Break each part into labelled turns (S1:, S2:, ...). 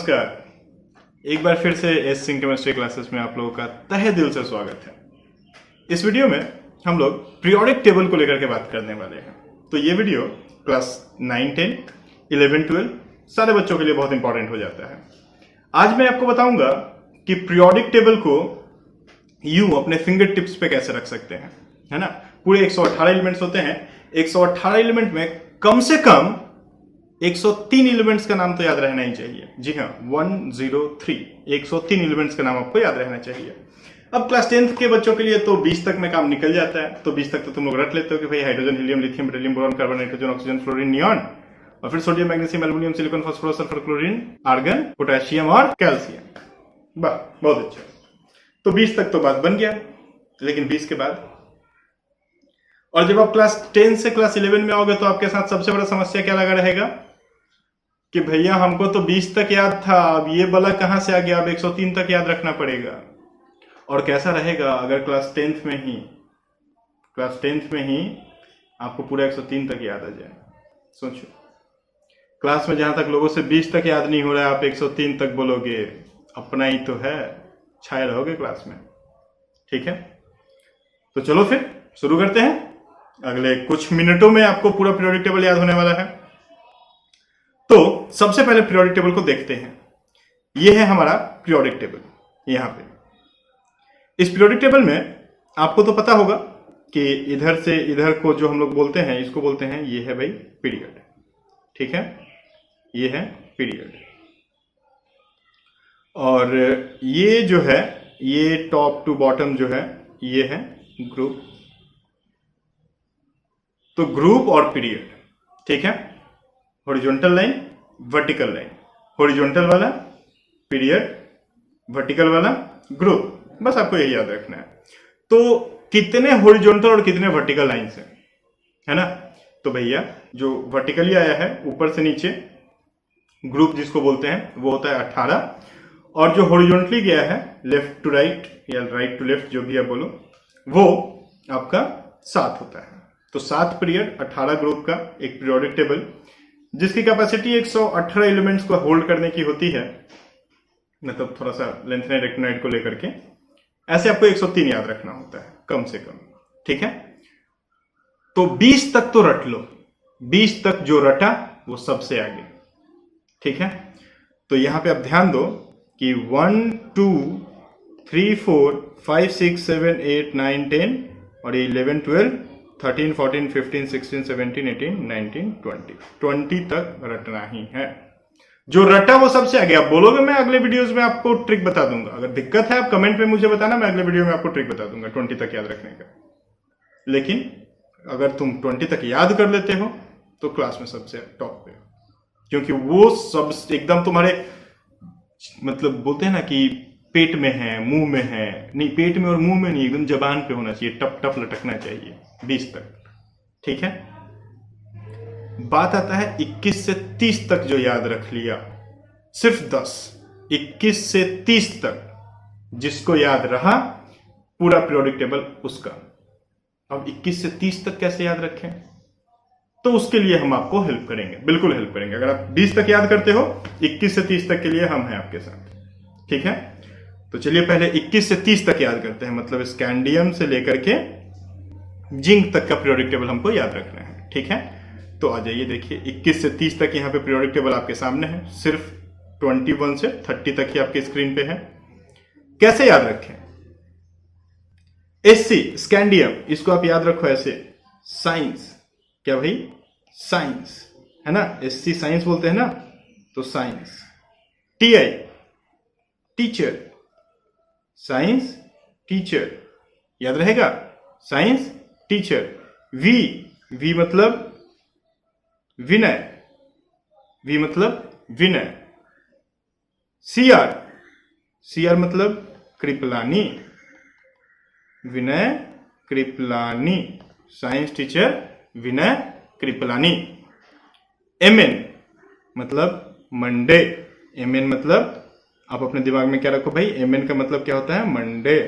S1: नमस्कार। एक बार फिर से एस सिंह केमिस्ट्री क्लासेस में आप लोगों का तहे दिल से स्वागत है। इस वीडियो में हम लोग पीरियोडिक टेबल को लेकर के बात करने वाले हैं। तो ये वीडियो क्लास 9, 10, 11, 12 सारे बच्चों के लिए बहुत इंपॉर्टेंट हो जाता है। आज मैं आपको बताऊंगा कि पीरियोडिक टेबल को यूं अपने फिंगर टिप्स पे कैसे रख सकते हैं, है ना। पूरे 118 एलिमेंट्स होते हैं। 118 एलिमेंट में कम से कम 103 एलिमेंट्स का नाम तो याद रहना ही चाहिए। जी हाँ, 103 103 एलिमेंट्स का नाम आपको याद रहना चाहिए। अब क्लास 10th के बच्चों के लिए तो 20 तक में काम निकल जाता है। तो 20 तक तो तुम लोग रट लेते हो कि भाई hydrogen, helium, lithium, beryllium, boron, carbon, nitrogen, oxygen, fluorine, neon, और फिर sodium, magnesium, aluminium, silicon, phosphorus, sulphur, chlorine, argon, potassium और कैल्शियम। वाह, बहुत अच्छा। तो 20 तक तो बात बन गया। लेकिन 20 के बाद, और जब आप क्लास 10 से क्लास 11 में आओगे तो आपके साथ सबसे बड़ा समस्या क्या लगा रहेगा कि भैया हमको तो 20 तक याद था, अब ये वाला कहां से आ गया, अब 103 तक याद रखना पड़ेगा। और कैसा रहेगा अगर क्लास 10th में ही आपको पूरा 103 तक याद आ जाए। सोचो, क्लास में जहां तक लोगों से 20 तक याद नहीं हो रहा है, आप 103 तक बोलोगे, अपना ही तो है, छाए रहोगे क्लास में। ठीक है, तो चलो फिर शुरू करते हैं। अगले कुछ मिनटों में आपको पूरा पीरियोडिक टेबल याद होने वाला है। तो सबसे पहले पीरियोडिक टेबल को देखते हैं। यह है हमारा पीरियोडिक टेबल। यहां पे इस पीरियोडिक टेबल में आपको तो पता होगा कि इधर से इधर को जो हम लोग बोलते हैं, इसको बोलते हैं, ये है भाई पीरियड। ठीक है, ये है पीरियड। और ये जो है, ये टॉप टू बॉटम जो है, ये है ग्रुप। तो ग्रुप और पीरियड, ठीक है। Horizontal line, vertical line, horizontal वाला पीरियड, वर्टिकल वाला ग्रुप। बस आपको यही याद रखना है। तो कितने हॉरिजॉन्टल और कितने वर्टिकल लाइंस हैं, है ना। तो भैया जो वर्टिकली आया है ऊपर से नीचे, ग्रुप जिसको बोलते हैं, वो होता है 18। और जो हॉरिजॉन्टली गया है लेफ्ट टू राइट या राइट टू लेफ्ट, जो भी आप बोलो, वो आपका 7 होता है। तो 7 पीरियड, 18 ग्रुप का एक पीरियोडिक टेबल, जिसकी कैपेसिटी 118 एलिमेंट्स को होल्ड करने की होती है। मतलब थोड़ा सा लेंथेनाइड एक्टिनाइड को लेकर के ऐसे आपको 103 याद रखना होता है कम से कम। ठीक है, तो 20 तक तो रट लो। 20 तक जो रटा वो सबसे आगे। ठीक है, तो यहां पे आप ध्यान दो कि 1, 2, 3, 4, 5, 6, 7, 8, 9, 10 और 11, 12, 13, 14, 15, 16, 17, 18, 19, 20 तक रटना ही है। जो रटा वो सबसे आगे। आप बोलोगे मैं अगले वीडियोस में आपको ट्रिक बता दूंगा। अगर दिक्कत है आप कमेंट में मुझे बताना, मैं अगले वीडियो में आपको ट्रिक बता दूंगा 20 तक याद रखने का। लेकिन अगर तुम 20 तक याद कर लेते हो तो क्लास में सबसे टॉप पे, क्योंकि वो सब एकदम तुम्हारे, मतलब बोलते हैं ना कि पेट में है, मुंह में है, नहीं पेट में और मुंह में नहीं, एकदम जबान पे होना चाहिए, टप टप लटकना चाहिए 20 तक। ठीक है, बात आता है 21 से 30 तक जो याद रख लिया, सिर्फ 10। 21 से 30 तक जिसको याद रहा, पूरा पीरियोडिक टेबल उसका। अब 21 से 30 तक कैसे याद रखें, तो उसके लिए हम आपको हेल्प करेंगे, बिल्कुल हेल्प करेंगे। अगर आप 20 तक याद करते हो, 21 से 30 तक के लिए हम हैं आपके साथ। ठीक है, तो चलिए पहले 21 से 30 तक याद करते हैं। मतलब स्कैंडियम से लेकर के जिंक तक का पीरियोडिक टेबल हमको याद रखना है। ठीक है, तो आ जाइए, देखिए 21 से 30 तक यहाँ पे पीरियोडिक टेबल आपके सामने है। सिर्फ 21 से 30 तक ही आपके स्क्रीन पे है। कैसे याद रखें? एससी स्कैंडियम, इसको आप याद रखो ऐसे, साइंस। क्या भाई? साइंस, है ना। एससी साइंस बोलते हैं ना, तो science. TI teacher, science teacher, याद रहेगा, साइंस टीचर। वी, वी मतलब विनय, वी मतलब विनय। सीआर, सीआर मतलब कृपलानी, विनय कृपलानी, साइंस टीचर विनय कृपलानी। एमएन मतलब मंडे, एमएन मतलब, आप अपने दिमाग में क्या रखो भाई, एमएन का मतलब क्या होता है, मंडे।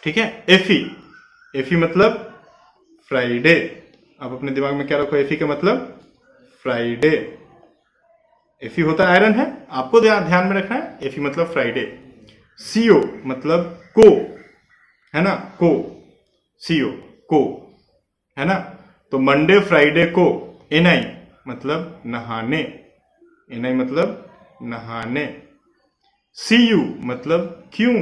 S1: ठीक है, एफी, एफी मतलब फ्राइडे, आप अपने दिमाग में क्या रखो, एफी का मतलब फ्राइडे। एफी होता है आयरन है, आपको ध्यान में रखना है। एफी मतलब फ्राइडे। सीओ मतलब को, है ना, को, सीओ को, है ना। तो मंडे फ्राइडे को। एनआई मतलब नहाने, एनआई मतलब नहाने। सीयू मतलब क्यों,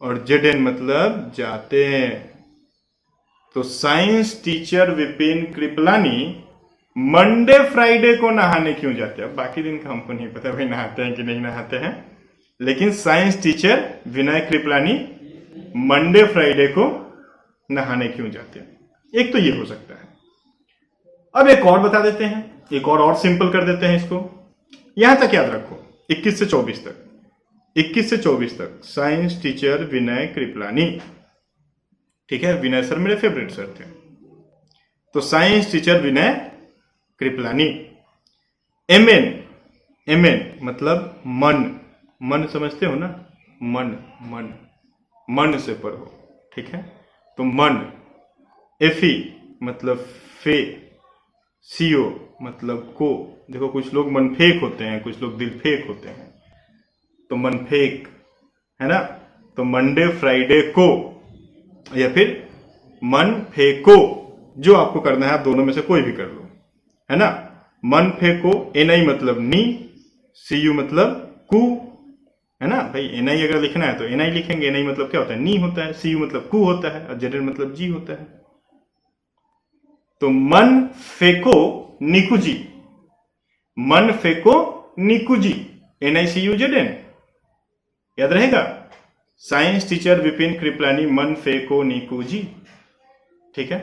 S1: और जेडएन मतलब जाते हैं। तो science teacher Vipin Kripalani Monday Friday को नहाने क्यों जाते हैं। बाकी दिन का हमको नहीं पता भाई नहाते हैं कि नहीं नहाते हैं, लेकिन साइंस टीचर विनय कृपलानी मंडे फ्राइडे को नहाने क्यों जाते हैं। एक तो ये हो सकता है। अब एक और बता देते हैं, एक और सिंपल कर देते हैं इसको। यहां तक याद रखो, 21 से 24 तक, 21 से 24 तक साइंस टीचर विनय कृपलानी। ठीक है, विनय सर मेरे फेवरेट सर थे। तो साइंस टीचर विनय कृपलानी। एमएन, एमएन मतलब मन, मन समझते हो ना, मन, मन, मन से पढ़ो। ठीक है, तो मन। एफी मतलब फे। सीओ मतलब को। देखो कुछ लोग मन फेक होते हैं, कुछ लोग दिल फेक होते हैं, तो मन फेक, है ना। तो मंडे फ्राइडे को, या फिर मन फेको, जो आपको करना है आप दोनों में से कोई भी कर लो, है ना। मन फेको। एनआई मतलब नी, सीयू मतलब कु, है ना भाई। एनआई अगर लिखना है तो एनआई लिखेंगे। एनआई मतलब क्या होता है, नी होता है। सीयू मतलब कु होता है, और जेडन मतलब जी होता है। तो मन फेको निकुजी, मन फेको निकुजी, एनआई सीयू जेडन, याद रहेगा। साइंस टीचर विपिन कृपलानी मन फेको निकुजी। ठीक है,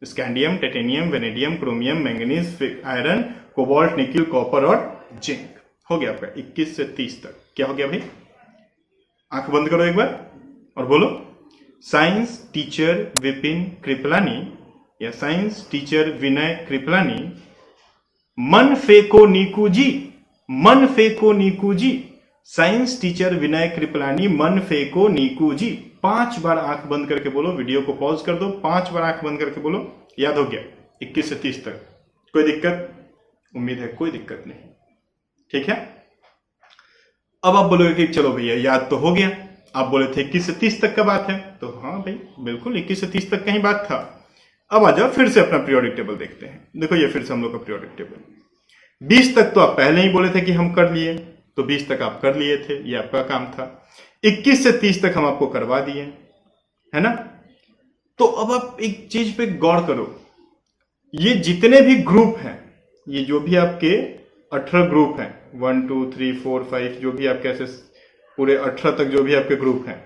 S1: scandium, titanium, vanadium, chromium, manganese, iron, cobalt, nickel, copper और जिंक। हो गया आपका 21 से 30 तक। क्या हो गया भाई, आंख बंद करो एक बार और बोलो, साइंस टीचर विपिन कृपलानी या साइंस टीचर विनय कृपलानी मन फेको निकुजी, मन फेको निकुजी। साइंस टीचर विनय कृपलानी मन फेको निकुजी। 5 बार आंख बंद करके बोलो, वीडियो को पॉज कर दो, 5 बार आंख बंद करके बोलो। याद हो गया 21 से 30 तक। कोई दिक्कत, उम्मीद है कोई दिक्कत नहीं। ठीक है, अब आप बोलोगे कि चलो भैया याद तो हो गया, आप बोले थे 21 से 30 तक का बात है, तो हाँ भाई बिल्कुल 21 से 30 तक का ही बात था। अब आ जाओ फिर से अपना पीरियोडिक टेबल देखते हैं। देखो ये फिर से हम लोग का पीरियोडिक टेबल। 20 तक तो आप पहले ही बोले थे कि हम कर लिए, तो 20 तक आप कर लिए थे, ये आपका काम था। 21 से 30 तक हम आपको करवा दिए, है ना। तो अब आप एक चीज पे गौर करो, ये जितने भी ग्रुप हैं, ये जो भी आपके 18 ग्रुप हैं, 1 2 3 4 5, जो भी आपके ऐसे पूरे 18 तक जो भी आपके ग्रुप हैं,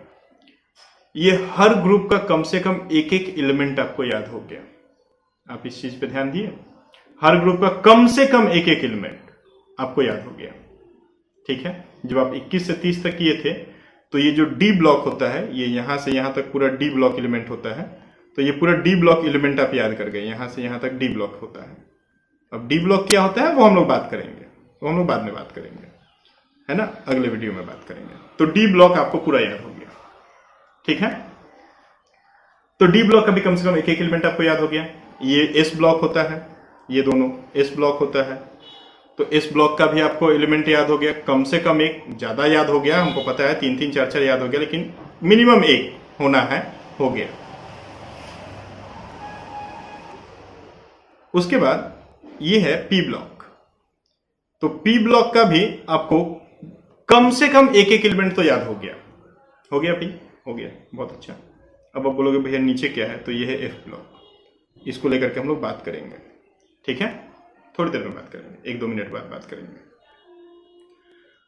S1: ये हर ग्रुप का कम से कम एक एक एलिमेंट आपको याद हो गया। आप इस चीज पे ध्यान दिए, हर ग्रुप का कम से कम एक एक एलिमेंट आपको याद हो गया। ठीक है, जब आप 21 से 30 तक किए थे, तो ये जो डी ब्लॉक होता है, ये यहां से यहां तक पूरा डी ब्लॉक एलिमेंट होता है, तो ये पूरा डी ब्लॉक एलिमेंट आप याद कर गए, यहां से यहां तक डी ब्लॉक होता है। अब डी ब्लॉक क्या होता है वो हम लोग बात करेंगे, वो हम लोग बाद में बात करेंगे, है ना, अगले वीडियो में बात करेंगे। तो डी ब्लॉक आपको पूरा याद हो गया। ठीक है, तो डी ब्लॉक का भी कम से कम एक एक एलिमेंट आपको याद हो गया। ये एस ब्लॉक होता है, ये दोनों एस ब्लॉक होता है, तो एस ब्लॉक का भी आपको एलिमेंट याद हो गया, कम से कम एक। ज्यादा याद हो गया हमको पता है, 3 3 4 4 याद हो गया, लेकिन मिनिमम एक होना है, हो गया। उसके बाद ये है पी ब्लॉक, तो पी ब्लॉक का भी आपको कम से कम एक एक एलिमेंट तो याद हो गया। हो गया पी, हो गया, बहुत अच्छा। अब आप बोलोगे भैया नीचे क्या है, तो ये है एफ ब्लॉक, इसको लेकर के हम लोग बात करेंगे। ठीक है, थोड़ी देर में बात करेंगे, 1 2 मिनट बाद बात करेंगे।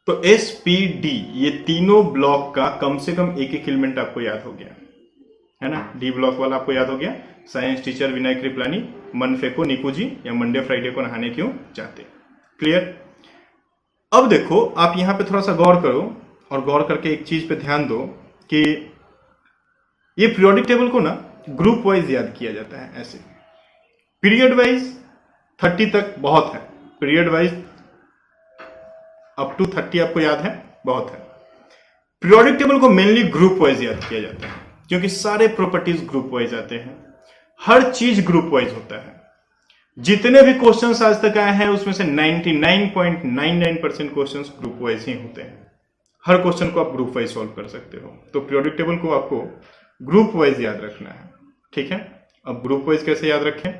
S1: तो एस पी डी, ये तीनों ब्लॉक का कम से कम एक एक एलिमेंट आपको याद हो गया, है ना। डी ब्लॉक वाला आपको याद हो गया, साइंस टीचर विनय कृपलानी मन फेको निकुजी या मंडे फ्राइडे को नहाने क्यों जाते। क्लियर। अब देखो आप यहां पे थोड़ा सा गौर करो, और गौर करके एक चीज पे ध्यान दो कि ये पीरियोडिक टेबल को ना ग्रुप वाइज याद किया जाता है ऐसे। पीरियड वाइज 30 तक बहुत है, पीरियड वाइज अप टू 30 आपको याद है, बहुत है। पीरियोडिक टेबल को मेनली ग्रुप वाइज याद किया जाता है, क्योंकि सारे प्रॉपर्टीज ग्रुप वाइज आते हैं, हर चीज ग्रुप वाइज होता है। जितने भी क्वेश्चंस आज तक आए हैं उसमें से 99.99% क्वेश्चंस ग्रुप वाइज ही होते हैं। हर क्वेश्चन को आप ग्रुप वाइज सॉल्व कर सकते हो। तो पीरियोडिक टेबल को आपको ग्रुप वाइज याद रखना है, ठीक है। अब ग्रुप वाइज कैसे याद रखें,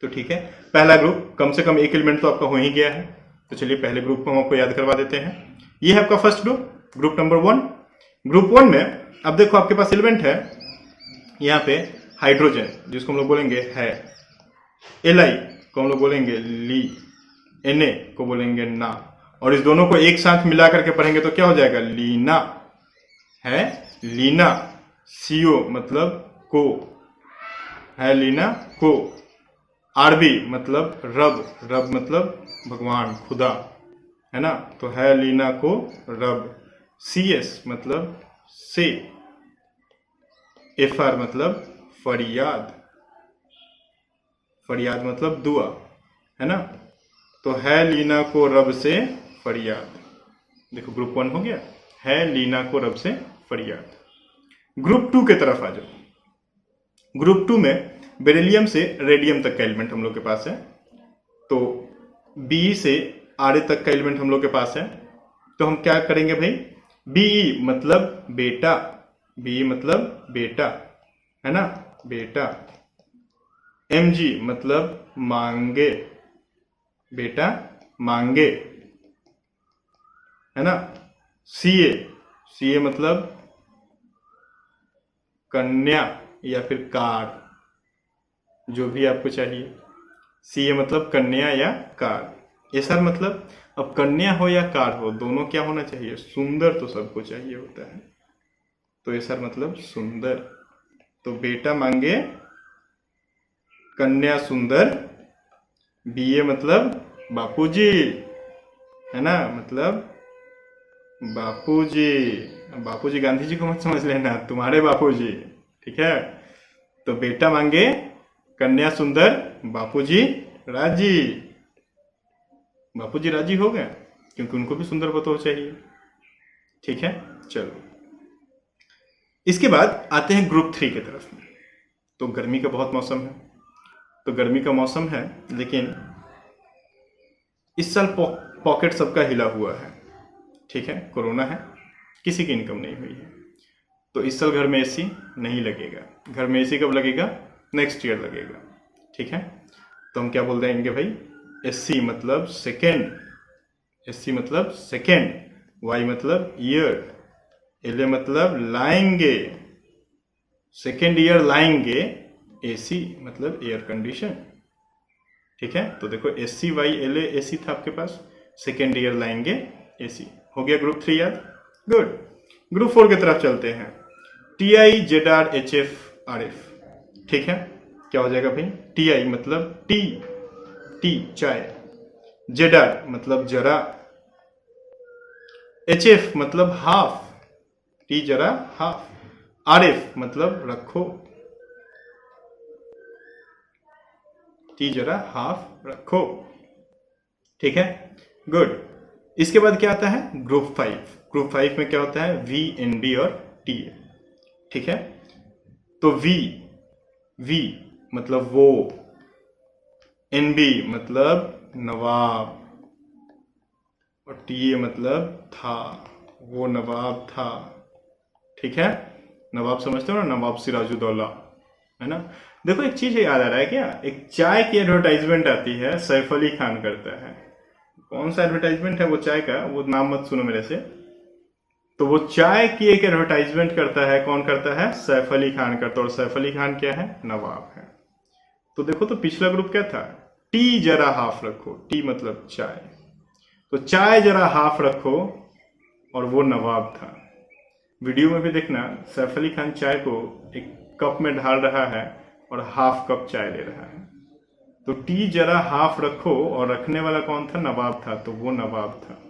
S1: तो ठीक है, पहला ग्रुप कम से कम एक एलिमेंट तो आपका हो ही गया है, तो चलिए पहले ग्रुप को हम आपको याद करवा देते हैं। ये है आपका first group, group number 1। Group 1 में अब देखो आपके पास एलिमेंट है यहाँ पे हाइड्रोजन, जिसको हम लोग बोलेंगे है, Li को हम लोग बोलेंगे ली, Na को बोलेंगे ना, और इस दोनों को एक साथ मिला करके पढ़ेंगे तो क्या हो जाएगा, लीना है, लीना। CO मतलब को है, लीना को। RB मतलब रब, रब मतलब भगवान खुदा, है ना, तो है लीना को रब। CS मतलब से। FR मतलब फरियाद, फरियाद मतलब दुआ, है ना, तो है लीना को रब से फरियाद। देखो ग्रुप 1 हो गया, है लीना को रब से फरियाद। ग्रुप 2 की तरफ आ जाओ। ग्रुप 2 में बेरिलियम से रेडियम तक का एलिमेंट हम लोग के पास है, तो बी से आर तक का एलिमेंट हम लोग के पास है। तो हम क्या करेंगे भाई, बीई मतलब बेटा, बीई मतलब बेटा, है ना, बेटा। Mg मतलब मांगे, बेटा मांगे, है ना। CA मतलब कन्या या फिर कार, जो भी आपको चाहिए। CA मतलब कन्या या कार। SR मतलब, अब कन्या हो या कार हो, दोनों क्या होना चाहिए, सुंदर तो सबको चाहिए होता है, तो SR मतलब सुंदर। तो बेटा मांगे कन्या सुंदर। BA मतलब बापूजी, है ना, मतलब बापूजी। बापूजी गांधी जी को मत समझ लेना, तुम्हारे बापूजी, ठीक है। तो बेटा मांगे कन्या सुंदर, बापूजी राजी। बापूजी राजी हो गए क्योंकि उनको भी सुंदर बतौर चाहिए, ठीक है। चलो इसके बाद आते हैं ग्रुप 3 की तरफ। तो गर्मी का बहुत मौसम है, तो गर्मी का मौसम है, लेकिन इस साल पॉकेट सबका हिला हुआ है, ठीक है, कोरोना है, किसी की इनकम नहीं हुई है, तो इस साल घर में एसी नहीं लगेगा। घर में एसी कब लगेगा, नेक्स्ट ईयर लगेगा, ठीक है। तो हम क्या बोल देंगे भाई, SC मतलब सेकेंड, SC मतलब सेकेंड, Y मतलब ईयर, LA मतलब लाएंगे, सेकेंड ईयर लाएंगे, AC मतलब एयर कंडीशन, ठीक है। तो देखो SCYLA AC था आपके पास, सेकेंड ईयर लाएंगे AC, हो गया ग्रुप 3 याद, गुड। ग्रुप 4 की तरफ चलते हैं। TI ZR HF RF, ठीक है, क्या हो जाएगा भाई, TI मतलब टी चाय, ZR मतलब जरा, HF मतलब हाफ, टी जरा हाफ, RF मतलब रखो, टी जरा हाफ रखो, ठीक है, गुड। इसके बाद क्या आता है, ग्रुप 5। ग्रुप 5 में क्या होता है, VND और TA, ठीक है। तो V मतलब वो, NB मतलब नवाब, और TA मतलब था, वो नवाब था, ठीक है। नवाब समझते हो ना, नवाब सिराजुद्दौला, है ना। देखो एक चीज याद आ रहा है क्या, एक चाय की एडवर्टाइजमेंट आती है, सैफ अली खान करता है। कौन सा एडवर्टाइजमेंट है वो चाय का, वो नाम मत सुनो मेरे से। तो वो चाय की एक एडवर्टाइजमेंट करता है, कौन करता है, सैफ अली खान करता है, और सैफ अली खान क्या है, नवाब है। तो देखो, तो पिछला ग्रुप क्या था, टी जरा हाफ रखो, टी मतलब चाय, तो चाय जरा हाफ रखो, और वो नवाब था। वीडियो में भी देखना, सैफ अली खान चाय को एक कप में ढाल रहा है और हाफ कप चाय ले रहा है। तो टी जरा हाफ रखो, और रखने वाला कौन था, नवाब था, तो वो नवाब था,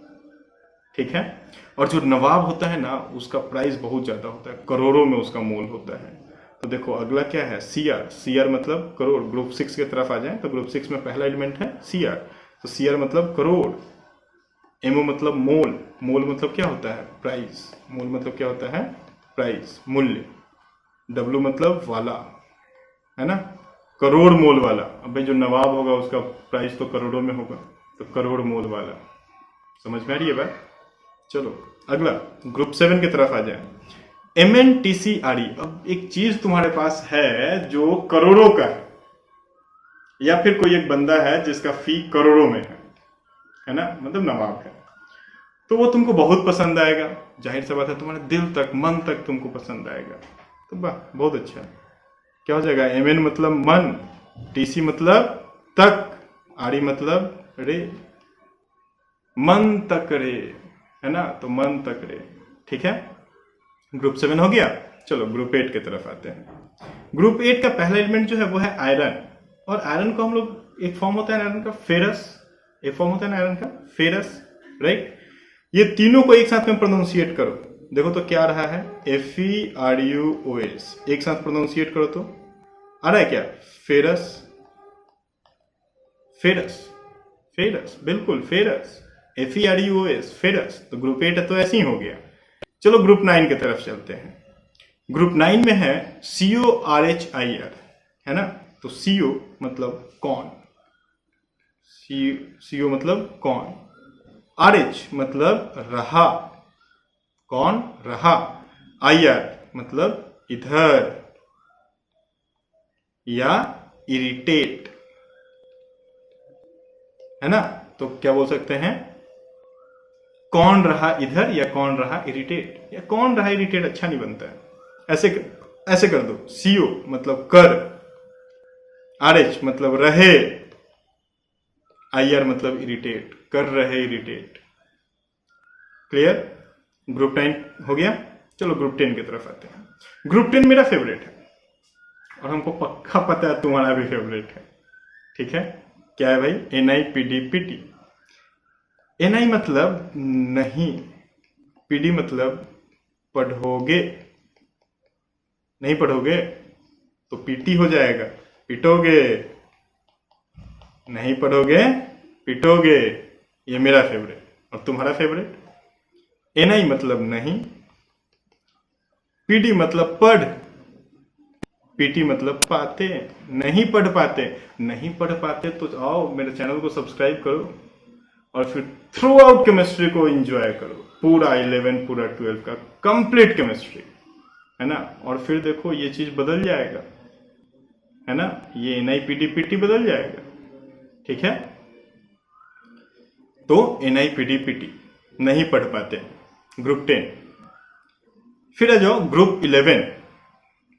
S1: ठीक है। और जो नवाब होता है ना, उसका प्राइस बहुत ज्यादा होता है, करोड़ों में उसका मोल होता है। तो देखो अगला क्या है, CR मतलब करोड़। ग्रुप 6 की तरफ आ जाए तो ग्रुप 6 में पहला एलिमेंट है CR, तो CR मतलब करोड़। MO मतलब मोल, मोल मतलब क्या होता है, प्राइस, मोल मतलब क्या होता है, प्राइस, मूल्य। W मतलब वाला, है ना। करोड़ मोल वाला। अब भाई जो नवाब होगा उसका प्राइस तो करोड़ों में होगा, तो करोड़ मोल वाला। समझ में आ रही है बात? चलो अगला ग्रुप 7 की तरफ आ जाए। MNTCRE। अब एक चीज तुम्हारे पास है जो करोड़ों का है, या फिर कोई एक बंदा है जिसका फी करोड़ों में है ना, मतलब नवाब है, तो वो तुमको बहुत पसंद आएगा। जाहिर सी बात है तुम्हारे दिल तक मन तक तुमको पसंद आएगा। तो वाह बहुत अच्छा। क्या हो जाएगा? MN मतलब मन, TC मतलब तक, RE मतलब रे, मन तक रे, है ना, तो मन तक रे। ठीक है, ग्रुप 7 हो गया। चलो ग्रुप 8 की तरफ आते हैं। ग्रुप 8 का पहला एलिमेंट जो है वो है आयरन। और आयरन को हम लोग, एक फॉर्म होता है आयरन का फेरस, एक फॉर्म होता है ना आयरन का फेरस, राइट। ये तीनों को एक साथ में प्रोनाउंसिएट करो, देखो तो क्या आ रहा है? FERUOS। एक साथ प्रोनाउंसिएट करो तो आ रहा है क्या? फेरस, फेरस, फेरस, बिल्कुल फेरस, FERUOS, फेरस। तो ग्रुप 8 है तो ऐसे ही हो गया। चलो ग्रुप 9 की तरफ चलते हैं। ग्रुप 9 में है CORHIR, है ना। तो CO मतलब कौन, CO मतलब कौन, RH मतलब रहा, कौन रहा, IR मतलब इधर या इरिटेट, है ना। तो क्या बोल सकते हैं? कौन रहा इधर या कौन रहा इरिटेट, या कौन रहा इरिटेट अच्छा नहीं बनता है। ऐसे कर दो। CO मतलब कर, RH मतलब रहे, IR मतलब इरिटेट, कर रहे इरिटेट। क्लियर? ग्रुप 9 हो गया। चलो ग्रुप 10 की तरफ आते हैं। ग्रुप 10 मेरा फेवरेट है और हमको पक्का पता है तुम्हारा भी फेवरेट है। ठीक है, क्या है भाई? NIPDPT। NI मतलब नहीं, PD मतलब पढ़ोगे, नहीं पढ़ोगे तो PT हो जाएगा, पिटोगे, नहीं पढ़ोगे पिटोगे। ये मेरा फेवरेट, और तुम्हारा फेवरेट? NI मतलब नहीं, PD मतलब पढ़, PT मतलब पाते, नहीं पढ़ पाते, नहीं पढ़ पाते तो आओ मेरे चैनल को सब्सक्राइब करो और फिर थ्रू आउट केमिस्ट्री को एंजॉय करो, पूरा 11 पूरा 12 का कंप्लीट केमिस्ट्री, है ना। और फिर देखो ये चीज बदल जाएगा, है ना, ये NIPDPT बदल जाएगा। ठीक है, तो NIPDPT नहीं पढ़ पाते, ग्रुप 10। फिर आ जाओ ग्रुप 11,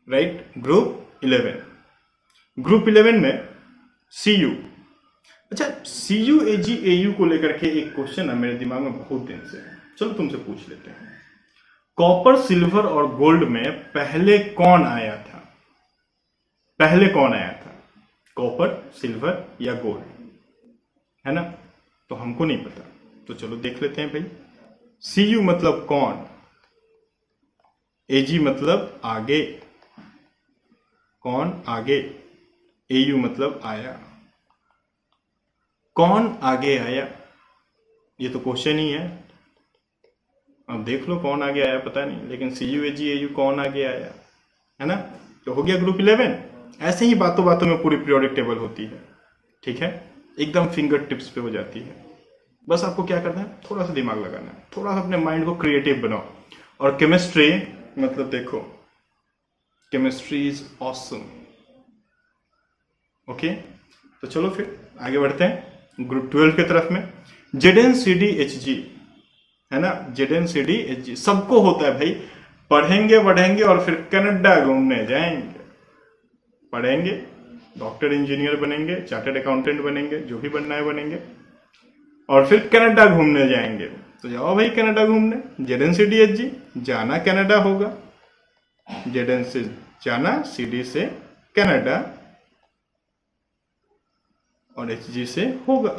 S1: राइट, ग्रुप 11। ग्रुप 11 में CU। अच्छा, CU AG AU को लेकर के एक क्वेश्चन है मेरे दिमाग में बहुत दिन से, चलो तुमसे पूछ लेते हैं। कॉपर, सिल्वर और गोल्ड में पहले कौन आया था? पहले कौन आया था? कॉपर, सिल्वर या गोल्ड, है ना। तो हमको नहीं पता, तो चलो देख लेते हैं भाई। CU मतलब कौन, AG मतलब आगे, कौन आगे, AU मतलब आया, कौन आगे आया। ये तो क्वेश्चन ही है, अब देख लो कौन आगे आया पता नहीं, लेकिन CU AG AU कौन आगे आया, है ना। तो हो गया ग्रुप 11। ऐसे ही बातों बातों में पूरी पीरियोडिक टेबल होती है। ठीक है, एकदम फिंगर टिप्स पे हो जाती है। बस आपको क्या करना है, थोड़ा सा दिमाग लगाना है, थोड़ा सा अपने माइंड को क्रिएटिव बनाओ। और केमिस्ट्री मतलब देखो, केमिस्ट्री इज ऑसम। ओके, तो चलो फिर आगे बढ़ते हैं ग्रुप 12 की तरफ में। ZNCD-HG, है ना, ZNCD-HG सबको होता है भाई। पढ़ेंगे बढ़ेंगे और फिर कनाडा घूमने जाएंगे, पढ़ेंगे, डॉक्टर इंजीनियर बनेंगे, चार्टर्ड अकाउंटेंट बनेंगे, जो भी बनना है बनेंगे, और फिर कनाडा घूमने जाएंगे। तो जाओ भाई कनाडा घूमने, ZNCD-HG जाना कनाडा होगा, ZN से जाना, CD से कनाडा, और HG से होगा,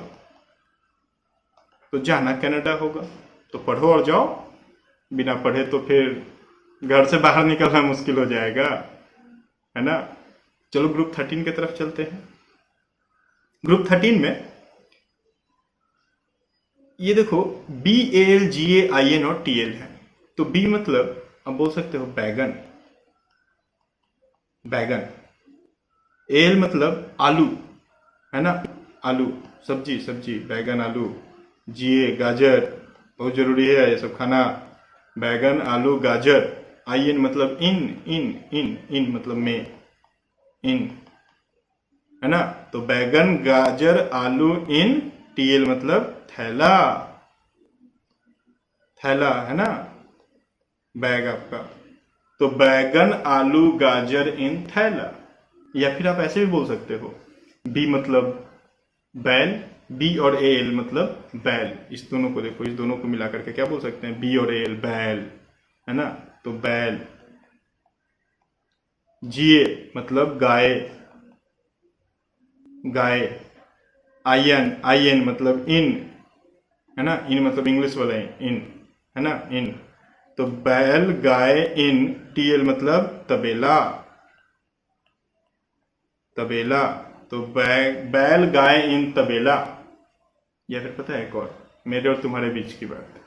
S1: तो जाना कनाडा होगा। तो पढ़ो और जाओ, बिना पढ़े तो फिर घर से बाहर निकलना मुश्किल हो जाएगा, है ना। चलो ग्रुप 13 की तरफ चलते हैं। ग्रुप 13 में ये देखो, BALGAIN और TL है। तो B मतलब अब बोल सकते हो बैगन, बैगन, एल मतलब आलू, है ना, आलू, सब्जी सब्जी, बैगन आलू। जीए गाजर, बहुत जरूरी है ये सब खाना, बैगन आलू गाजर। आई एन मतलब इन, इन मतलब में, इन, है ना। तो बैगन गाजर आलू इन, टीएल मतलब थैला, थैला, है ना, बैग आपका। तो बैगन आलू गाजर इन थैला। या फिर आप ऐसे भी बोल सकते हो, बी मतलब बैल, बी और ए एल मतलब बैल। इस दोनों को देखो, इस दोनों को मिला करके क्या बोल सकते हैं, बी और ए एल, बैल, है ना। तो बैल। जीए मतलब गाय, गाय। आईएन, आईएन मतलब इन, है ना, इन मतलब इंग्लिश वाला इन, है ना, इन। तो बैल गाय इन, टीएल मतलब तबेला, तबेला। तो बैल गाय इन तबेला। या फिर पता है एक और, मेरे और तुम्हारे बीच की बात,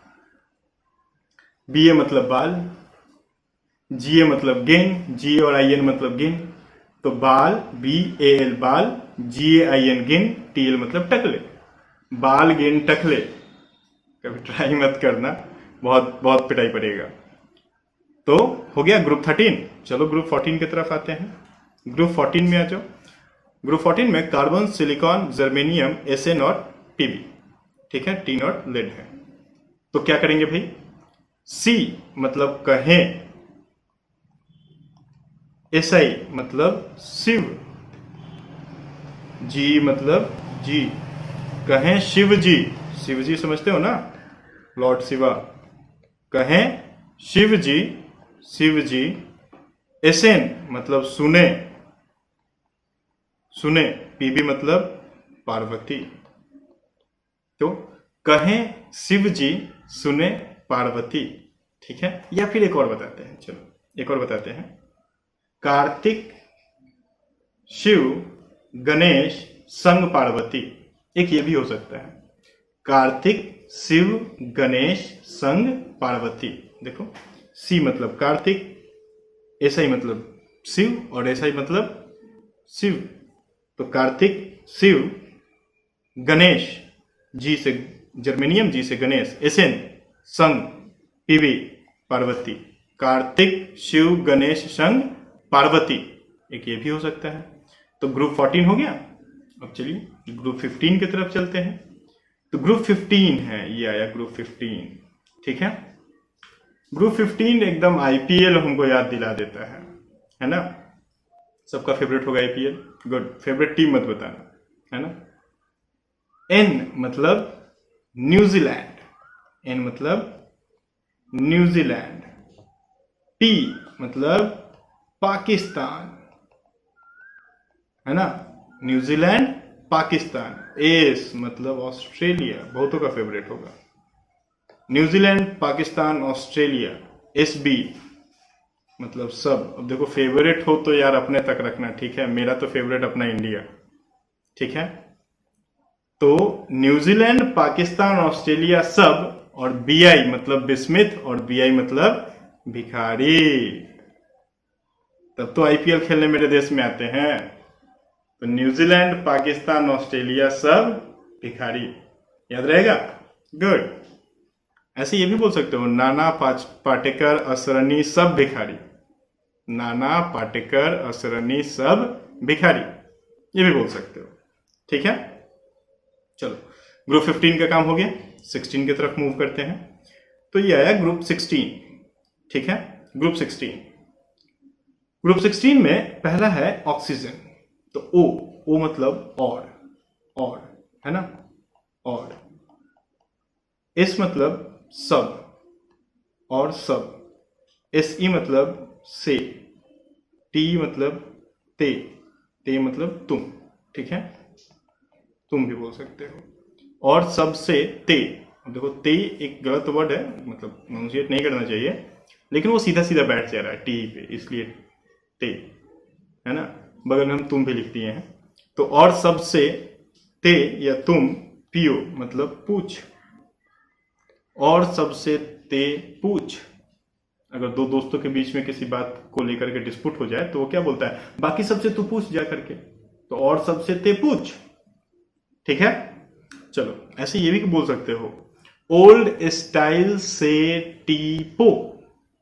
S1: बीए मतलब बाल, जीए मतलब गेंद, जी और आई एन मतलब गेंद। तो बाल, बी ए एल बाल, जी ए आई एन गेंद, टी एल मतलब टकले। बाल गेंद टकले। कभी ट्राई मत करना, बहुत बहुत पिटाई पड़ेगा। तो हो गया ग्रुप 13। चलो ग्रुप 14 की तरफ आते हैं। ग्रुप 14 में आ जाओ। ग्रुप 14 में कार्बन, सिलिकॉन, जर्मेनियम, एसएन और पीबी, ठीक है, टीन और लेड है। तो क्या करेंगे भाई, सी मतलब कहें, एसआई मतलब शिव, जी मतलब जी, कहें शिव जी, शिव जी समझते हो ना, लॉर्ड शिवा। कहें शिव जी, शिव जी। एसेन मतलब सुने, सुने, पीबी मतलब पार्वती। तो कहें शिव जी सुने पार्वती, ठीक है। या फिर एक और बताते हैं, चलो एक और बताते हैं। कार्तिक शिव गणेश संग पार्वती, एक ये भी हो सकता है, कार्तिक शिव गणेश संग पार्वती। देखो, सी मतलब कार्तिक, ऐसा ही मतलब शिव, और ऐसा ही मतलब शिव। तो कार्तिक शिव, गणेश, जी से जर्मेनियम, जी से गणेश, एसेन संग, पीवी पार्वती। कार्तिक शिव गणेश संग पार्वती, एक ये भी हो सकता है। तो ग्रुप 14 हो गया। अब चलिए ग्रुप 15 की तरफ चलते हैं। तो ग्रुप 15 है, ये आया ग्रुप 15, ठीक है। ग्रुप 15 एकदम आईपीएल हमको याद दिला देता है ना। सबका फेवरेट होगा आईपीएल, गुड। फेवरेट टीम मत बताना, है ना। एन मतलब न्यूजीलैंड, एन मतलब न्यूजीलैंड। पी मतलब पाकिस्तान, है ना, न्यूजीलैंड पाकिस्तान। एस मतलब ऑस्ट्रेलिया, बहुतों का फेवरेट होगा, New Zealand Pakistan Australia. S B मतलब सब। अब देखो फेवरेट हो तो यार अपने तक रखना, ठीक है। मेरा तो फेवरेट अपना इंडिया, ठीक है। तो न्यूजीलैंड पाकिस्तान ऑस्ट्रेलिया सब, और बीआई मतलब बिस्मिथ, और बीआई मतलब भिखारी। तब तो आईपीएल खेलने मेरे देश में आते हैं। तो न्यूजीलैंड पाकिस्तान ऑस्ट्रेलिया सब भिखारी, याद रहेगा, गुड। ऐसे ये भी बोल सकते हो, नाना पाटेकर असरनी सब भिखारी, नाना पाटेकर असरनी सब भिखारी, ये भी बोल सकते हो, ठीक है। चलो ग्रुप 15 का काम हो गया, 16 की तरफ मूव करते हैं। तो ये आया ग्रुप 16, ठीक है। ग्रुप 16, ग्रुप 16 में पहला है ऑक्सीजन। तो ओ मतलब और, है ना, और। एस मतलब सब, और सब। एस ई मतलब से, टी मतलब ते मतलब तुम, ठीक है, तुम भी बोल सकते हो। और सबसे ते, अब देखो ते एक गलत वर्ड है, मतलब प्रोनाउंसिएट नहीं करना चाहिए, लेकिन वो सीधा सीधा बैठ जा रहा है टी पे, इसलिए ते, है ना। बगल में हम तुम भी लिख दिए हैं। तो और सबसे ते या तुम, पियो मतलब पूछ, और सबसे ते पूछ। अगर दो दोस्तों के बीच में किसी बात को लेकर के डिस्प्यूट हो जाए तो वो क्या बोलता है, बाकी सबसे तू पूछ जा करके, तो और सबसे तेपूछ, ठीक है। चलो ऐसे ये भी बोल सकते हो, ओल्ड स्टाइल से टीपो।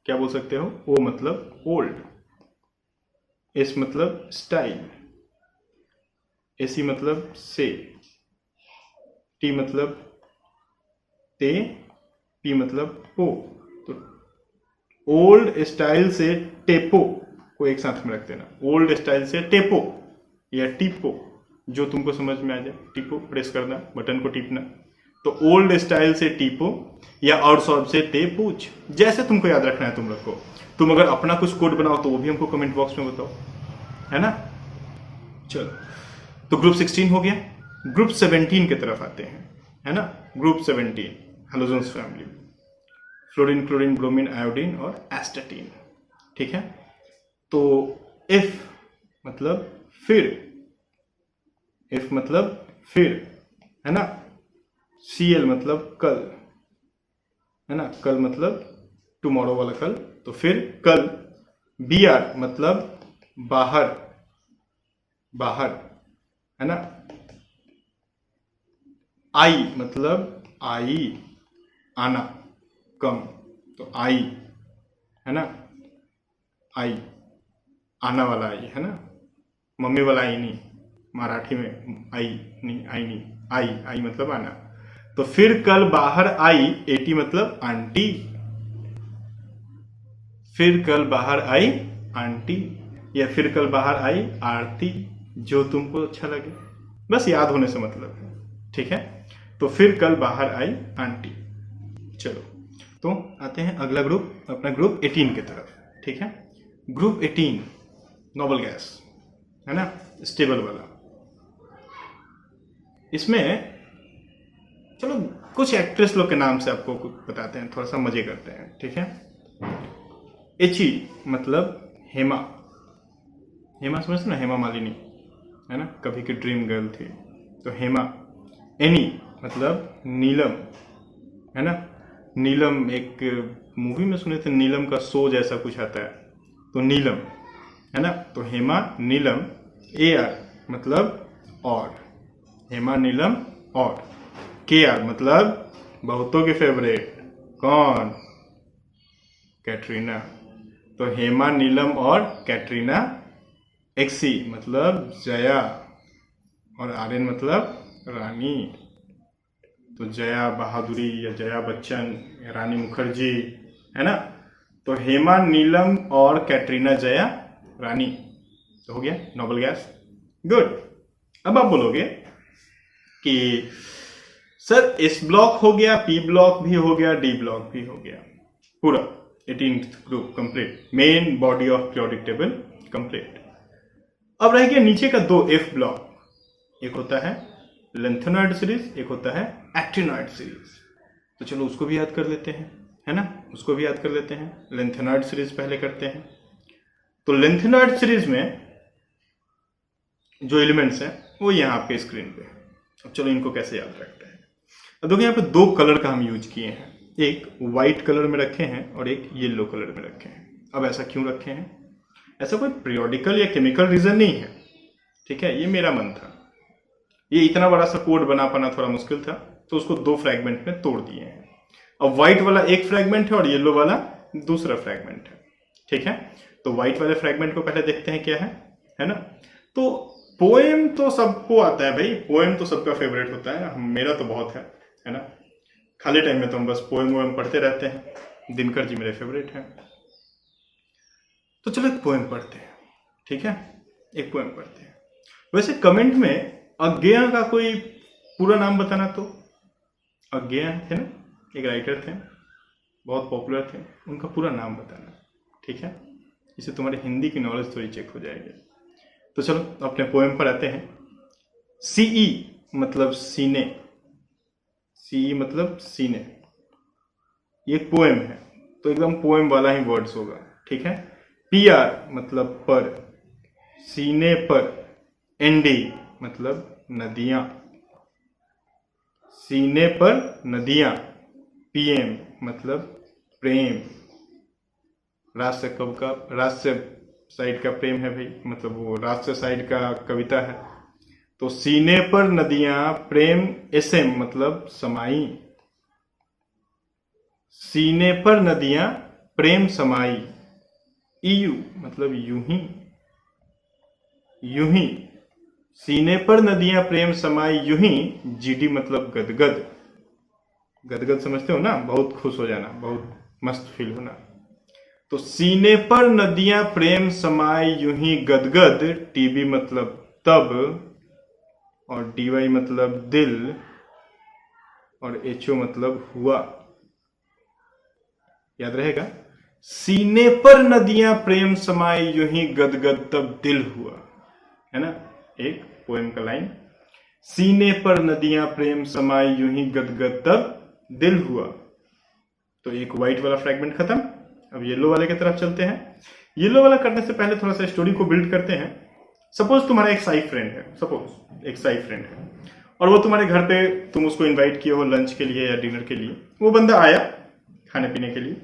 S1: क्या बोल सकते हो? ओ मतलब ओल्ड, एस मतलब स्टाइल, एसी मतलब से, टी मतलब ते, पी मतलब पो। तो ओल्ड स्टाइल से टेपो को एक साथ में रख देना, ओल्ड स्टाइल से टेपो या टिपो, जो तुमको समझ में आ जाए। टिपो प्रेस करना, बटन को टिपना। तो ओल्ड स्टाइल से टिपो या और सब से ते पूछ, जैसे तुमको याद रखना है तुम लोग को। तुम अगर अपना कुछ कोड बनाओ तो वो भी हमको कमेंट बॉक्स में बताओ, है ना। चलो, तो ग्रुप 16 हो गया। ग्रुप 17 की तरफ आते हैं, है ना। Group 17 halogens family, fluorine, chlorine, bromine, iodine और एस्टेटीन, ठीक है। तो इफ मतलब फिर, इफ मतलब फिर, है ना। Cl मतलब कल, है ना। कल मतलब टुमारो वाला कल, तो फिर कल। Br मतलब बाहर, बाहर, है ना। I मतलब आई, आना, कम, तो आई, है ना। आई, आना वाला आई, है ना। मम्मी वाला आई नहीं, मराठी में आई नहीं, आई नहीं, आई, आई मतलब आना। तो फिर कल बाहर आई, एटी मतलब आंटी, फिर कल बाहर आई आंटी, या फिर कल बाहर आई आरती, जो तुमको अच्छा लगे, बस याद होने से मतलब है, ठीक है। तो फिर कल बाहर आई आंटी। चलो, तो आते हैं अगला ग्रुप, अपना ग्रुप 18 की तरफ, ठीक है। ग्रुप 18 नोबल गैस, है ना, स्टेबल वाला। इसमें चलो कुछ एक्ट्रेस लोग के नाम से आपको बताते हैं, थोड़ा सा मजे करते हैं, ठीक है। एची मतलब हेमा, हेमा समझते ना, हेमा मालिनी, है ना, कभी की ड्रीम गर्ल थी, तो हेमा। एनी मतलब नीलम, है ना। नीलम एक मूवी में सुने थे, नीलम का शो जैसा कुछ आता है, तो नीलम, है ना। तो हेमा नीलम। ए आर मतलब और, हेमा नीलम और। के आर मतलब बहुतों के फेवरेट, कौन? कैटरीना। तो हेमा नीलम और कैटरीना। एक्सी मतलब जया, और आर्यन मतलब रानी, तो जया बहादुरी या जया बच्चन या रानी मुखर्जी, है ना। तो हेमा नीलम और कैटरीना जया रानी, तो हो गया नोबल गैस, गुड। अब आप बोलोगे कि सर एस ब्लॉक हो गया, पी ब्लॉक भी हो गया, डी ब्लॉक भी हो गया, पूरा 18th group complete, main body of periodic table complete. अब रह गया नीचे का दो एफ ब्लॉक, एक होता है लेंथेनॉइड सीरीज, एक होता है एक्टिनॉइड सीरीज। तो चलो उसको भी याद कर लेते हैं, है ना, उसको भी याद कर लेते हैं। लेंथेनॉइड सीरीज पहले करते हैं। तो लेंथेनॉइड सीरीज में जो एलिमेंट्स हैं वो यहाँ आपके स्क्रीन पे। अब चलो इनको कैसे याद रखते हैं। अब देखो यहाँ पे दो कलर का हम यूज किए हैं, एक व्हाइट कलर में रखे हैं और एक येलो कलर में रखे हैं। अब ऐसा क्यों रखे हैं? ऐसा कोई पीरियोडिकल या केमिकल रीजन नहीं है, ठीक है, ये मेरा मन था। ये इतना बड़ा सा कोड बना पाना थोड़ा मुश्किल था, तो उसको दो फ्रैगमेंट में तोड़ दिए हैं। अब व्हाइट वाला एक फ्रैगमेंट है और येलो वाला दूसरा फ्रैगमेंट है, ठीक है। तो व्हाइट वाले फ्रैगमेंट को पहले देखते हैं क्या है ना। तो पोएम तो सबको आता है भाई, पोएम तो सबका फेवरेट होता है, मेरा तो बहुत है ना। खाली टाइम में तो हम बस पोएम वोएम पढ़ते रहते हैं, दिनकर जी मेरे फेवरेट हैं। तो चलो एक पोएम पढ़ते हैं, ठीक है, एक पोएम पढ़ते हैं। वैसे कमेंट में अज्ञेय का कोई पूरा नाम बताना, तो अज्ञेय थे ना, एक राइटर थे, बहुत पॉपुलर थे, उनका पूरा नाम बताना, ठीक है, इससे तुम्हारी हिंदी की नॉलेज थोड़ी चेक हो जाएगी। तो चलो अपने पोएम पर आते हैं। सीई मतलब सीने, सीई मतलब सीने, ये पोएम है तो एकदम पोएम वाला ही वर्ड्स होगा, ठीक है। पीआर मतलब पर, सीने पर। एनडी मतलब नदियां, सीने पर नदियां। पीएम मतलब प्रेम, राष्ट्र कब का, राष्ट्र साइड का प्रेम है भाई, मतलब वो राष्ट्र साइड का कविता है, तो सीने पर नदियां प्रेम एसएम मतलब समाई, सीने पर नदियां प्रेम समाई, ईयू मतलब यूं ही, यूं ही, सीने पर नदियां प्रेम समाई यूं ही, जीडी मतलब गदगद, गदगद समझते हो ना, बहुत खुश हो जाना, बहुत मस्त फील होना। तो सीने पर नदियां प्रेम समाई यूं ही गदगद, टीबी मतलब तब, और डीवाई मतलब दिल, और एचओ मतलब हुआ। याद रहेगा, सीने पर नदियां प्रेम समाई यूं ही गदगद तब दिल हुआ, है ना, एक पोएम का लाइन, सीने पर नदियां प्रेम समाई यूं ही गदगद तब दिल हुआ। तो एक व्हाइट वाला फ्रेगमेंट खत्म। अब येलो वाले की तरफ चलते हैं। येलो वाला करने से पहले थोड़ा सा स्टोरी को बिल्ड करते हैं। सपोज तुम्हारा एक साई फ्रेंड है, सपोज एक साई फ्रेंड है, और वो तुम्हारे घर पे, तुम उसको इनवाइट किए हो लंच के लिए या डिनर के लिए, वो बंदा आया खाने पीने के लिए।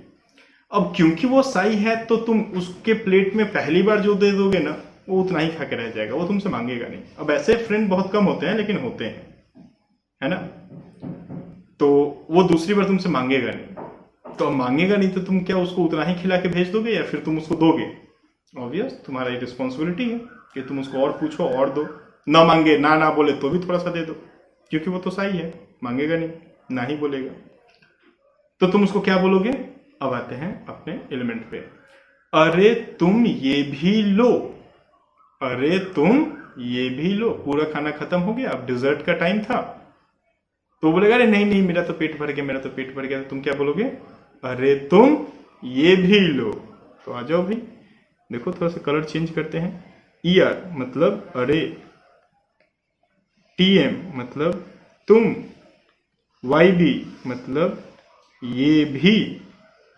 S1: अब क्योंकि वो साई है तो तुम उसके प्लेट में पहली बार जो दे दोगे ना, वो उतना ही खा के रह जाएगा, वो तुमसे मांगेगा नहीं। अब ऐसे फ्रेंड बहुत कम होते हैं, लेकिन होते हैं, है ना। तो वो दूसरी बार तुमसे मांगेगा नहीं, तो मांगेगा नहीं तो तुम क्या उसको उतना ही खिला के भेज दोगे या फिर तुम उसको दोगे? ऑब्वियस तुम्हारा एक रिस्पॉन्सिबिलिटी है कि तुम उसको और पूछो और दो। ना मांगे, ना बोले तो भी थोड़ा सा दे दो, क्योंकि वो तो सही है, मांगेगा नहीं, ना ही बोलेगा। तो तुम उसको क्या बोलोगे? अब आते हैं अपने एलिमेंट पे। अरे तुम ये भी लो, अरे तुम ये भी लो। पूरा खाना खत्म हो गया, अब डिजर्ट का टाइम था, तो बोलेगा अरे नहीं नहीं मेरा तो पेट भर गया, मेरा तो पेट भर गया। तो तुम क्या बोलोगे? अरे तुम ये भी लो। तो आ जाओ भाई, देखो थोड़ा सा कलर चेंज करते हैं। ईआर मतलब अरे, टीएम मतलब तुम, वाईबी मतलब ये भी,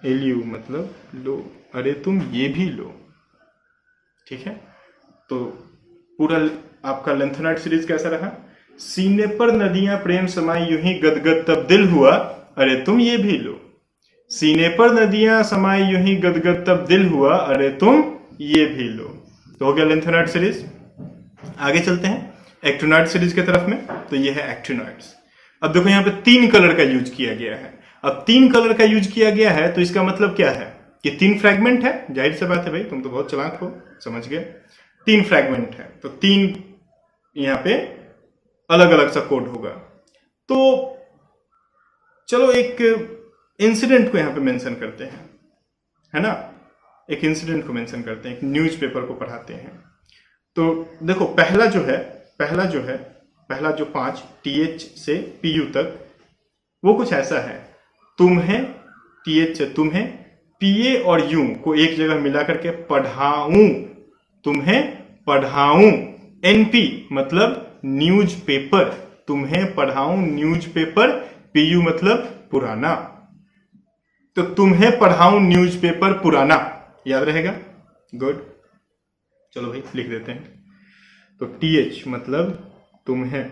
S1: एलयू मतलब लो। अरे तुम ये भी लो, ठीक है। तो पूरा आपका लेंथनाइट सीरीज कैसा रहा? सीने पर नदियां प्रेम समाई यूं ही गदगद तब दिल हुआ, अरे तुम ये भी लो। सीने पर नदियां समाई यूं ही गदगद तब दिल हुआ, अरे तुम ये भी लो। तो हो गया लेंथनाइट सीरीज। आगे चलते हैं एक्टिनॉइड सीरीज की तरफ में। तो ये है एक्टिनॉइड्स। अब देखो यहाँ पे 3 कलर का यूज किया गया है। अब 3 कलर का यूज किया गया है तो इसका मतलब क्या है कि 3 फ्रैगमेंट है। जाहिर सी बात है भाई, तुम तो बहुत चालाक हो, समझ गए। 3 फ्रैगमेंट है तो 3 यहाँ पे अलग अलग सा कोड होगा। तो चलो एक इंसिडेंट को यहाँ पे मेंशन करते हैं, है ना। एक इंसिडेंट को मेंशन करते हैं, एक न्यूज़पेपर को पढ़ाते हैं। तो देखो पहला जो 5 TH से PU तक, वो कुछ ऐसा है। तुम्हें, TH से तुम्हें, PA और U को एक जगह मिला करके पढ़ाऊं, तुम्हें पढ़ाऊं। NP मतलब न्यूज़पेपर, तुम्हें पढ़ाऊं न्यूज़पेपर। PU मतलब पुराना, तो तुम्हें पढ़ाऊं न्यूज़पेपर पुराना। याद रहेगा? गुड, चलो भाई लिख देते हैं। तो TH मतलब तुम्हें,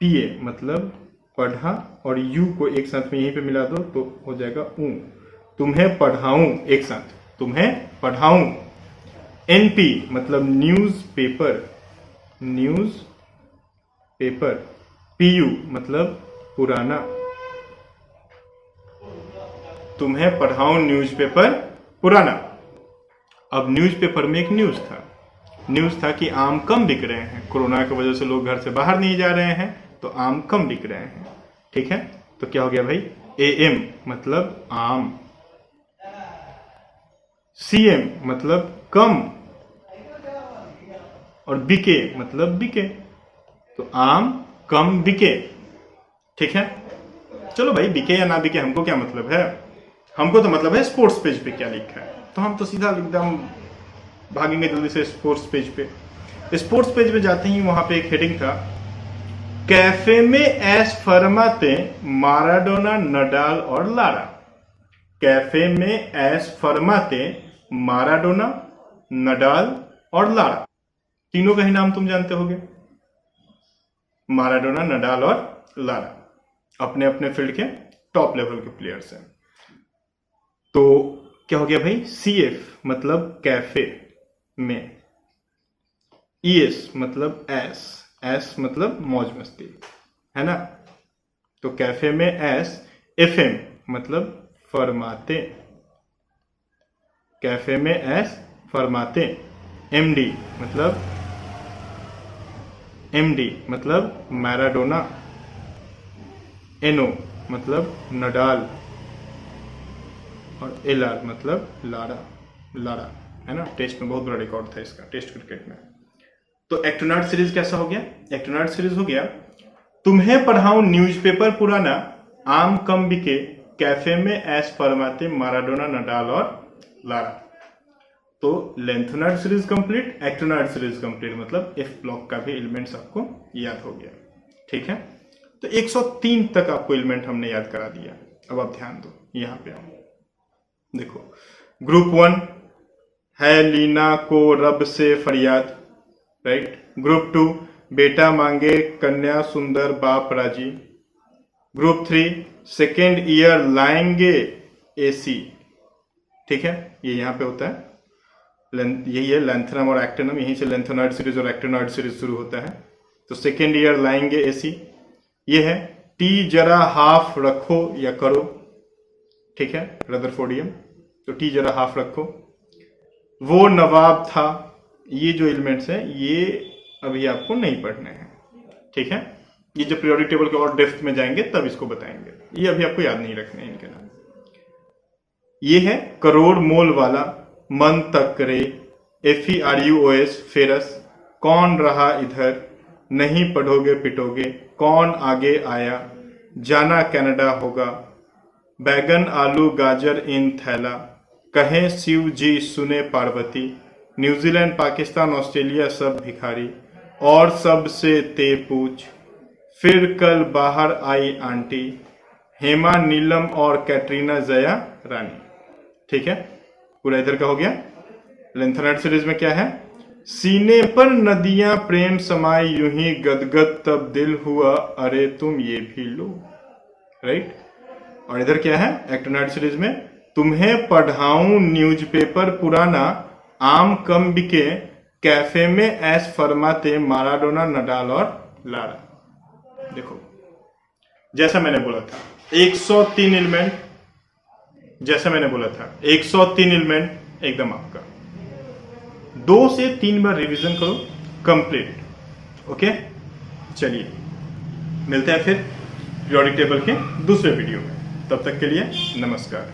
S1: PA मतलब पढ़ा, और U को एक साथ में यहीं पे मिला दो तो हो जाएगा ऊ। तुम्हें पढ़ाऊं, एक साथ, तुम्हें पढ़ाऊं। NP मतलब news paper, news paper. PU मतलब पुराना, तुम्हें पढ़ाऊं न्यूज़पेपर पुराना। अब न्यूज़पेपर में एक न्यूज़ था कि आम कम बिक रहे हैं, कोरोना की वजह से लोग घर से बाहर नहीं जा रहे हैं तो आम कम बिक रहे हैं, ठीक है। तो क्या हो गया भाई? AM मतलब आम, CM मतलब कम, और बिके मतलब बिके, तो आम कम बिके, ठीक है। चलो भाई बिके या ना बिके हमको क्या मतलब है, हमको तो मतलब है स्पोर्ट्स पेज पे क्या लिखा है। तो हम तो सीधा एकदम भागेंगे जल्दी से स्पोर्ट्स पेज पे। स्पोर्ट्स पेज में जाते ही वहां पे एक हेडिंग था, कैफे में ऐश फरमाते माराडोना, नडाल और लारा। कैफे में ऐश फरमाते माराडोना, नडाल और लारा। तीनों का ही नाम तुम जानते होगे, माराडोना, नडाल और लारा, अपने अपने फील्ड के टॉप लेवल के प्लेयर्स हैं। तो क्या हो गया भाई? CF मतलब कैफे में, ईएस मतलब एस, एस मतलब मौज मस्ती, है ना। तो कैफे में एस, एफएम मतलब फरमाते, कैफे में एस फरमाते, एमडी मतलब मैराडोना, एनो मतलब नडाल, और एलआर मतलब लारा, है ना। टेस्ट में बहुत बड़ा रिकॉर्ड था इसका, टेस्ट क्रिकेट में। तो एक्टोनाट सीरीज कैसा हो गया? एक्टोनाट सीरीज हो गया, तुम्हें पढ़ाऊं न्यूज़पेपर पुराना, आम कम बिके, कैफे में ऐश फरमाते, माराडोना, नडाल और लारा। तो लेंथोनार्ड सीरीज कंप्लीट, एक्टोनार्ड सीरीज कंप्लीट, मतलब एफ ब्लॉक का भी एलिमेंट्स आपको याद हो गया। ठीक है, तो 103 तक आपको एलिमेंट हमने याद करा दिया। अब आप ध्यान दो, यहां पे आओ, देखो ग्रुप 1 है लीना को रब से फरियाद, राइट। ग्रुप 2 बेटा मांगे कन्या सुंदर बाप राजी। ग्रुप 3 सेकेंड ईयर लाएंगे एसी, ठीक है, ये यहां पे होता है, यही है लेंथनम और एक्टिनम, यहीं से लेंथोनाइड सीरीज और एक्टिनॉइड सीरीज शुरू होता है। तो सेकेंड ईयर लाएंगे एसी, ये है टी जरा हाफ रखो या करो, ठीक है, रदरफोर्डियम। तो टी जरा हाफ रखो, वो नवाब था, ये जो एलिमेंट्स हैं ये अभी आपको नहीं पढ़ने हैं, ठीक है। ये जब पीरियोडिक टेबल के और डेप्थ में जाएंगे तब इसको बताएंगे, ये अभी आपको याद नहीं रखने हैं इनके नाम। ये है करोड़ मोल वाला, मन तक रे, FERUOS फेरस, कौन रहा इधर, नहीं पढ़ोगे पिटोगे, कौन आगे आया, जाना कनाडा होगा, बैगन आलू गाजर इन थैला, कहें शिव जी सुने पार्वती, न्यूजीलैंड पाकिस्तान ऑस्ट्रेलिया सब भिखारी, और सबसे ते पूछ, फिर कल बाहर आई आंटी, हेमा नीलम और कैटरीना जया रानी। ठीक है, पूरा इधर का हो गया। लेंथोनाइड सीरीज में क्या है, सीने पर नदियां प्रेम समाई यूं ही गदगद, तब दिल हुआ अरे तुम ये भी लो, राइट। और इधर क्या है एक्टोनाइड सीरीज में, तुम्हें पढ़ाऊं न्यूज़पेपर पुराना, आम कम बिके, कैफे में ऐश फरमाते, माराडोना, नडाल और लारा। देखो जैसा मैंने बोला था 103 एलिमेंट, जैसा मैंने बोला था 103 एलिमेंट एकदम आपका 2 से 3 बार रिवीजन करो कंप्लीट। ओके, चलिए मिलते हैं फिर पीरियोडिक टेबल के दूसरे वीडियो में, तब तक के लिए नमस्कार।